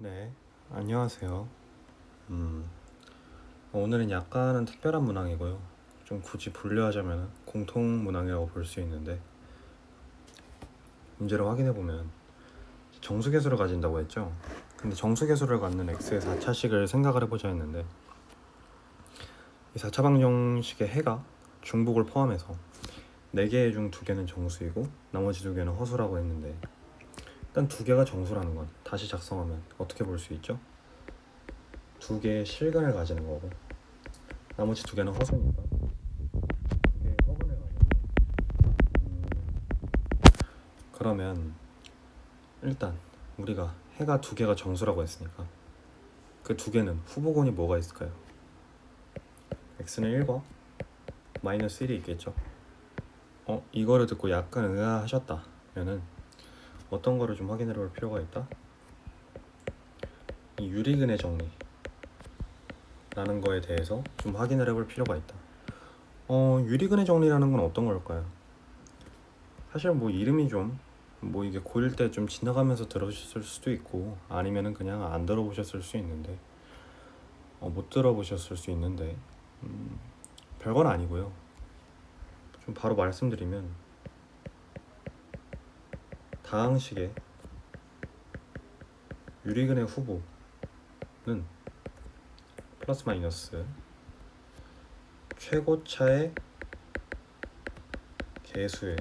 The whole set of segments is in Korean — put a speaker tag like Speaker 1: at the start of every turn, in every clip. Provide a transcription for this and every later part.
Speaker 1: 네, 안녕하세요. 음, 오늘은 약간은 특별한 문항이고요. 좀 굳이 분류하자면 공통 문항이라고 볼 수 있는데, 문제를 확인해 보면 정수계수를 가진다고 했죠. 근데 정수계수를 갖는 x의 4차식을 생각을 해보자 했는데, 이 4차 방정식의 해가 중복을 포함해서 4개 중 2개는 정수이고 나머지 2개는 허수라고 했는데, 일단 2개가 정수라는 건 다시 작성하면 어떻게 볼 수 있죠? 2개의 실근을 가지는 거고 나머지 2개는 허수니까 2개의 허근을 가지는 거고. 그러면 일단 우리가 해가 2개가 정수라고 했으니까 그 2개는 후보군이 뭐가 있을까요? x는 1과 마이너스 1이 있겠죠. 이거를 듣고 약간 의아하셨다면은 어떤 거를 좀 확인해 볼 필요가 있다. 이 유리근의 정리라는 거에 대해서 좀 확인을 해볼 필요가 있다. 유리근의 정리라는 건 어떤 걸까요? 사실 뭐 이름이 좀 이게 고1 때 좀 지나가면서 들으셨을 수도 있고 아니면은 그냥 안 들어보셨을 수 있는데 못 들어보셨을 수 있는데 별건 아니고요. 좀 바로 말씀드리면 다항식의 유리근의 후보는 플러스 마이너스 최고차의 개수의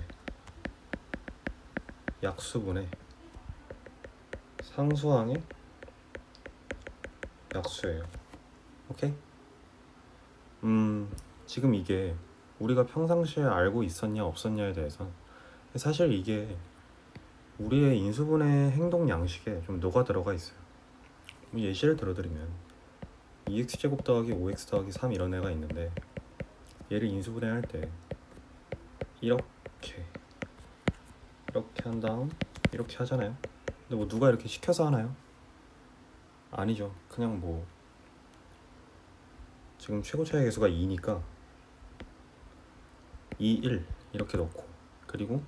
Speaker 1: 약수분의 상수항의 약수예요. 오케이? 지금 이게 우리가 평상시에 알고 있었냐 없었냐에 대해서 사실 이게 우리의 인수분해 행동 양식에 좀 녹아 들어가 있어요. 예시를 들어드리면 2x제곱 더하기 5x 더하기 3 이런 애가 있는데 얘를 인수분해할 때 이렇게 한 다음 이렇게 하잖아요. 근데 뭐 누가 이렇게 시켜서 하나요? 아니죠. 그냥 뭐 지금 최고차의 개수가 2니까 2, 1 이렇게 넣고 그리고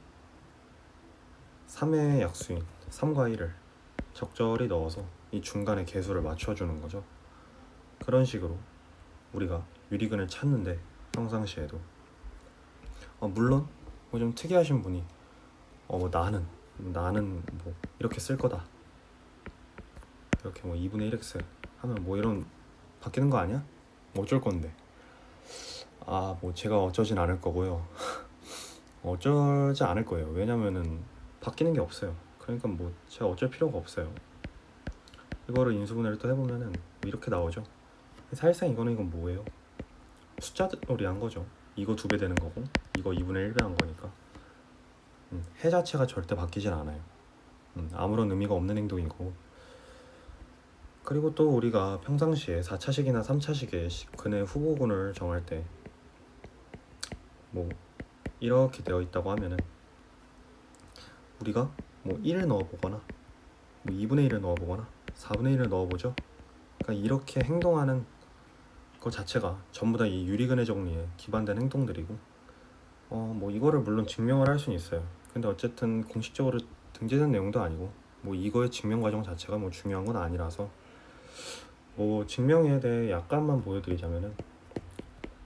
Speaker 1: 3의 약수인 3과 1을 적절히 넣어서 이 중간에 개수를 맞춰주는 거죠. 그런 식으로 우리가 유리근을 찾는데 평상시에도 물론 뭐 좀 특이하신 분이 나는 뭐 이렇게 쓸 거다 이렇게 뭐 2분의 1x 하면 뭐 이런 바뀌는 거 아니야? 뭐 어쩔 건데 뭐 제가 어쩌진 않을 거고요. 어쩌지 않을 거예요. 왜냐면은 바뀌는 게 없어요. 그러니까 뭐 제가 어쩔 필요가 없어요. 이거를 인수분해를 또 해보면은 이렇게 나오죠. 사실상 이건 뭐예요? 숫자놀이 한 거죠. 이거 2배 되는 거고 이거 2분의 1배 한 거니까 해 자체가 절대 바뀌진 않아요. 아무런 의미가 없는 행동이고 그리고 또 우리가 평상시에 4차식이나 3차식의 근의 후보군을 정할 때 뭐 이렇게 되어 있다고 하면은 우리가 뭐 1을 넣어보거나 뭐 2분의 1을 넣어보거나 4분의 1을 넣어보죠. 그러니까 이렇게 행동하는 것 자체가 전부 다 이 유리근의 정리에 기반된 행동들이고 뭐 이거를 물론 증명을 할 수는 있어요. 근데 어쨌든 공식적으로 등재된 내용도 아니고 뭐 이거의 증명 과정 자체가 뭐 중요한 건 아니라서 뭐 증명에 대해 약간만 보여드리자면은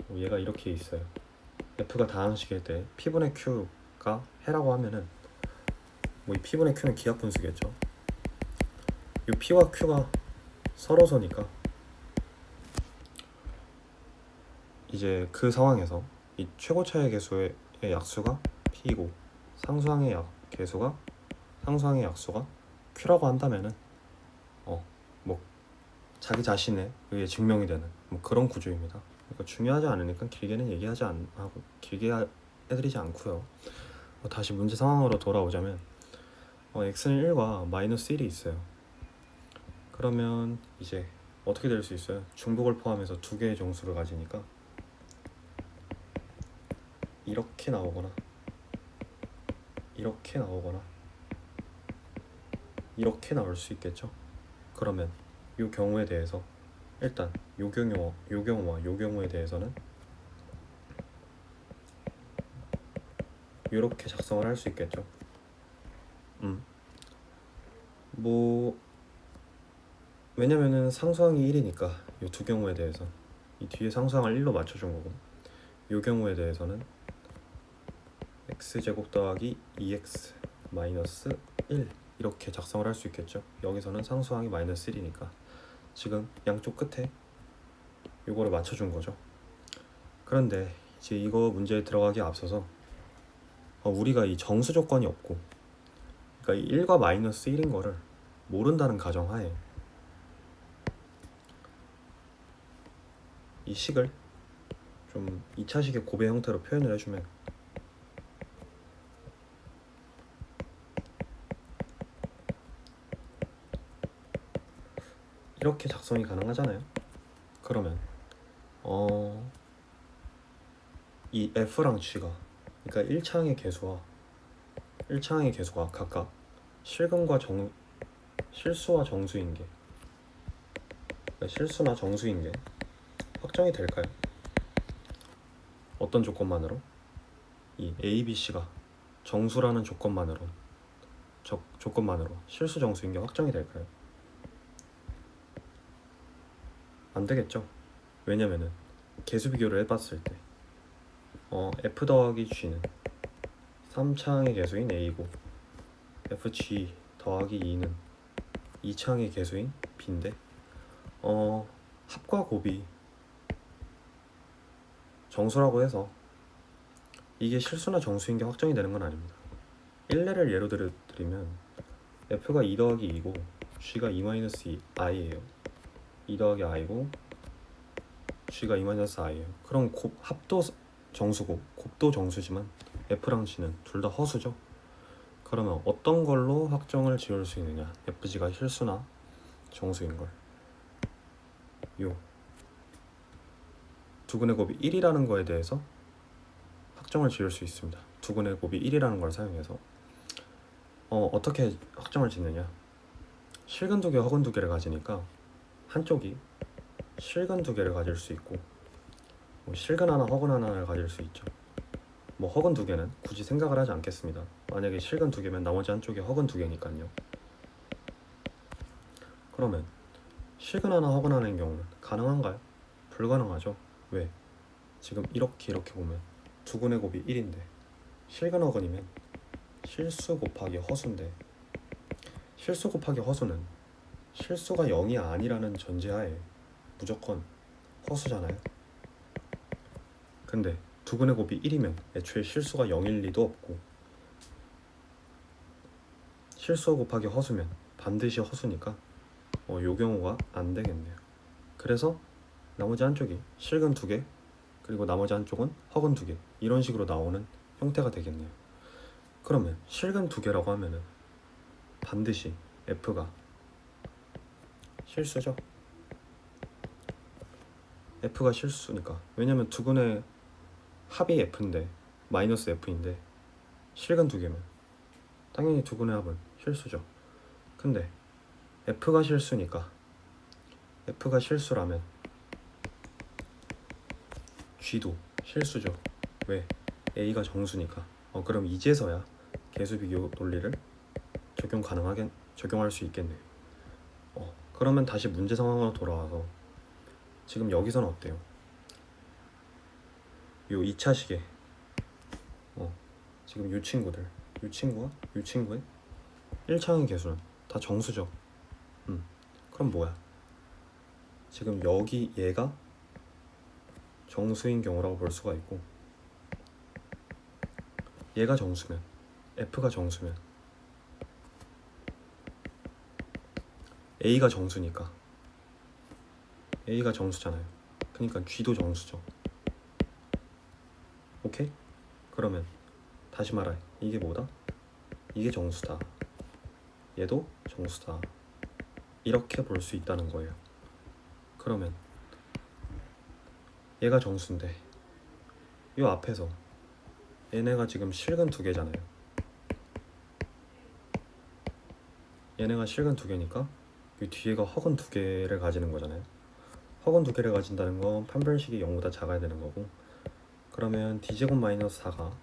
Speaker 1: 뭐 얘가 이렇게 있어요. F가 다항식일 때 P분의 Q가 해라고 하면은 뭐 이 P분의 Q는 기하 분수겠죠. 이 P와 Q가 서로서니까 이제 그 상황에서 이 최고차의 개수의 약수가 P이고 상수항의 상수항의 약수가 Q라고 한다면은 뭐 자기 자신에 의해 증명이 되는 뭐 그런 구조입니다. 그러니까 중요하지 않으니까 길게는 얘기하지 않고 길게 해드리지 않고요. 다시 문제 상황으로 돌아오자면 x는 1과 마이너스 1이 있어요. 그러면 이제 어떻게 될 수 있어요? 중복을 포함해서 2개의 정수를 가지니까 이렇게 나오거나 이렇게 나오거나 이렇게 나올 수 있겠죠. 그러면 이 경우에 대해서 일단 요 경우와 요 경우에 대해서는 이렇게 작성을 할 수 있겠죠. 뭐 왜냐면은 상수항이 1이니까 이 두 경우에 대해서 이 뒤에 상수항을 1로 맞춰준 거고, 이 경우에 대해서는 x제곱 더하기 2x 마이너스 1 이렇게 작성을 할 수 있겠죠. 여기서는 상수항이 마이너스 1이니까 지금 양쪽 끝에 이거를 맞춰준 거죠. 그런데 이제 이거 문제에 들어가기 앞서서 우리가 이 정수 조건이 없고, 그러니까 이 1과 마이너스 1인 거를 모른다는 가정하에 이 식을 좀 2차식의 고배 형태로 표현을 해주면 이렇게 작성이 가능하잖아요. 그러면 이 f랑 g가, 그러니까 1차항의 개수가 각각 실수와 정수인 게, 그러니까 실수나 정수인 게 확정이 될까요? 어떤 조건만으로? 이 a, b, c가 정수라는 조건만으로 실수 정수인 게 확정이 될까요? 안 되겠죠. 왜냐면은 개수 비교를 해봤을 때 f 더하기 g는 3차항의 개수인 a고, fg 더하기 2는 2차항의 개수인 b인데 합과 곱이 정수라고 해서 이게 실수나 정수인 게 확정이 되는 건 아닙니다. 1레를 예로 들면 f가 2 더하기 2고 g가 2-2 i예요. 2 더하기 i고 g가 2-i예요. 그럼 합도 정수고 곱도 정수지만 f랑 g는 둘 다 허수죠. 그러면 어떤 걸로 확정을 지을 수 있느냐? fg가 실수나 정수인 걸. 요 두근의 곱이 1이라는 거에 대해서 확정을 지을 수 있습니다. 두근의 곱이 1이라는 걸 사용해서 어떻게 확정을 짓느냐? 실근 두 개, 허근 두 개를 가지니까 한쪽이 실근 두 개를 가질 수 있고 실근 하나, 허근 하나를 가질 수 있죠. 허근 두 개는 굳이 생각을 하지 않겠습니다. 만약에 실근 두 개면 나머지 한쪽이 허근 두 개니까요. 그러면 실근 하나, 허근 하나인 경우는 가능한가요? 불가능하죠. 왜? 지금 이렇게 보면 두근의 곱이 1인데 실근 허근이면 실수 곱하기 허수인데, 실수 곱하기 허수는 실수가 0이 아니라는 전제하에 무조건 허수잖아요. 근데 두근의 곱이 1이면 애초에 실수가 0일 리도 없고, 실수 곱하기 허수면 반드시 허수니까 요 경우가 안 되겠네요. 그래서 나머지 한쪽이 실근 2개 그리고 나머지 한쪽은 허근 2개 이런 식으로 나오는 형태가 되겠네요. 그러면 실근 2개라고 하면은 반드시 f가 실수죠. f가 실수니까. 왜냐면 두근의 합이 f인데 마이너스 f인데 실근 2개면 당연히 두근의 합은 실수죠. 근데 f가 실수니까, f가 실수라면 g도 실수죠. 왜? a가 정수니까. 그럼 이제서야 개수 비교 논리를 적용할 수 있겠네요. 그러면 다시 문제 상황으로 돌아와서 지금 여기서는 어때요? 요 2차식에 지금 요 친구와 요 친구의 1차항의 개수는 다 정수죠. 그럼 뭐야? 지금 여기 얘가 정수인 경우라고 볼 수가 있고, 얘가 정수면, f가 정수면 a가 정수니까, a가 정수잖아요. 그러니까 g도 정수죠. 오케이? 그러면 다시 말해, 이게 뭐다? 이게 정수다, 얘도 정수다, 이렇게 볼 수 있다는 거예요. 그러면 얘가 정수인데 이 앞에서 얘네가 지금 실근 2개잖아요. 얘네가 실근 2개니까 이 뒤에가 허근 2개를 가지는 거잖아요. 허근 2개를 가진다는 건 판별식이 0보다 작아야 되는 거고, 그러면 d제곱 마이너스 4가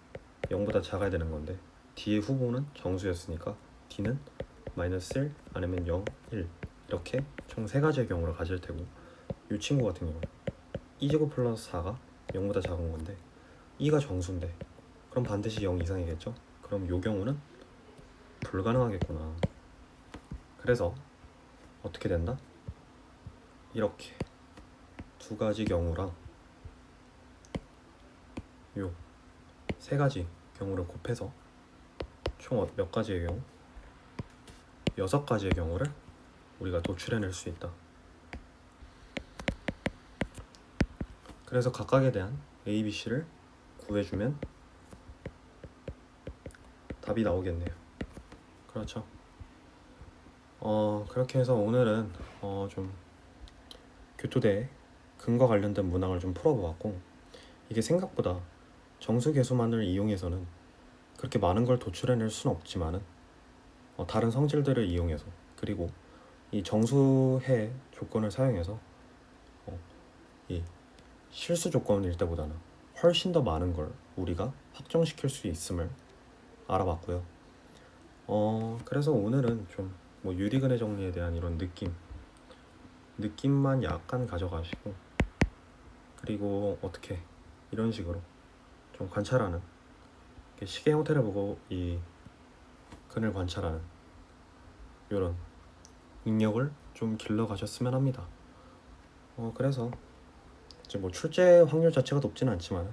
Speaker 1: 0보다 작아야 되는 건데 뒤에 후보는 정수였으니까 d는 마이너스 1 아니면 0, 1 이렇게 총 3가지의 경우를 가질 테고, 이 친구 같은 경우 2제곱 플러스 4가 0보다 작은 건데 2가 정수인데 그럼 반드시 0 이상이겠죠? 그럼 이 경우는 불가능하겠구나. 그래서 어떻게 된다? 이렇게 2가지 경우랑 요 3가지 경우를 곱해서 총 몇 가지의 경우? 6가지의 경우를 우리가 도출해낼 수 있다. 그래서 각각에 대한 A, B, C를 구해주면 답이 나오겠네요. 그렇죠. 그렇게 해서 오늘은 좀 교토대 근과 관련된 문항을 좀 풀어보았고, 이게 생각보다 정수계수만을 이용해서는 그렇게 많은 걸 도출해낼 수는 없지만은 다른 성질들을 이용해서, 그리고 이 정수해 조건을 사용해서 이 실수 조건일 때보다는 훨씬 더 많은 걸 우리가 확정시킬 수 있음을 알아봤고요. 그래서 오늘은 좀 뭐 유리근의 정리에 대한 이런 느낌만 약간 가져가시고, 그리고 어떻게 이런 식으로 좀 관찰하는, 시계 형태를 보고 이 근을 관찰하는 이런 능력을 좀 길러 가셨으면 합니다. 그래서 이제 뭐 출제 확률 자체가 높지는 않지만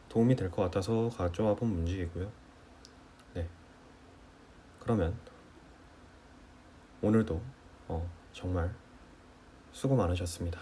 Speaker 1: 도움이 될 것 같아서 가져와 본 문제이고요. 네, 그러면 오늘도 정말 수고 많으셨습니다.